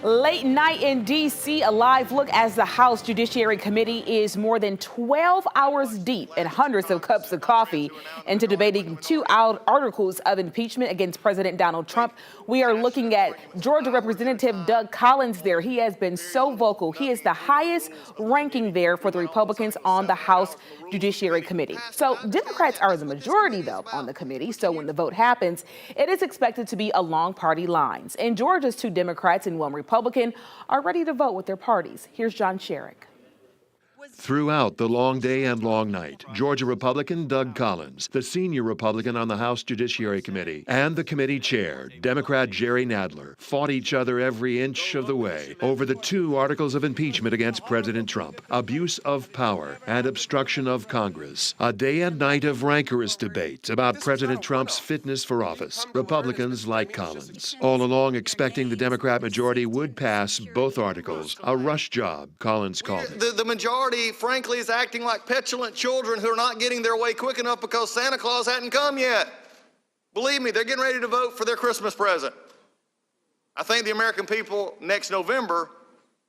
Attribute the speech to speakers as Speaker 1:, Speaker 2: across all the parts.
Speaker 1: Late night in D.C., a live look as the House Judiciary Committee is more than 12 hours deep and hundreds of cups of coffee into debating two articles of impeachment against President Donald Trump. We are looking at Georgia Representative Doug Collins there. He has been so vocal. He is the highest ranking there for the Republicans on the House Judiciary Committee. So Democrats are the majority, though, on the committee. So when the vote happens, it is expected to be along party lines. In Georgia's two Democrats and one Republican are ready to vote with their parties. Here's John Sherrick.
Speaker 2: Throughout the long day and long night, Georgia Republican Doug Collins, the senior Republican on the House Judiciary Committee, and the committee chair, Democrat Jerry Nadler, fought each other every inch of the way over the two articles of impeachment against President Trump, abuse of power and obstruction of Congress. A day and night of rancorous debate about President Trump's fitness for office. Republicans like Collins, all along expecting the Democrat majority would pass both articles. A rush job, Collins called it.
Speaker 3: The majority, frankly, is acting like petulant children who are not getting their way quick enough because Santa Claus hadn't come yet. Believe me, they're getting ready to vote for their Christmas present. I think the American people next November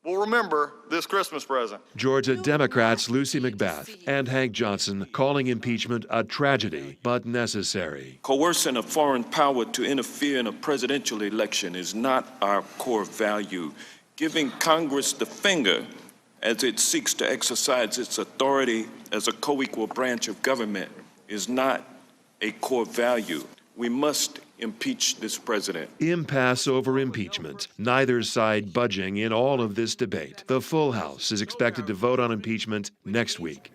Speaker 3: will remember this Christmas present.
Speaker 2: Georgia Democrats Lucy McBath and Hank Johnson calling impeachment a tragedy, but necessary.
Speaker 4: Coercing a foreign power to interfere in a presidential election is not our core value. Giving Congress the finger as it seeks to exercise its authority as a co-equal branch of government is not a core value. We must impeach this president.
Speaker 2: Impasse over impeachment. Neither side budging in all of this debate. The full House is expected to vote on impeachment next week.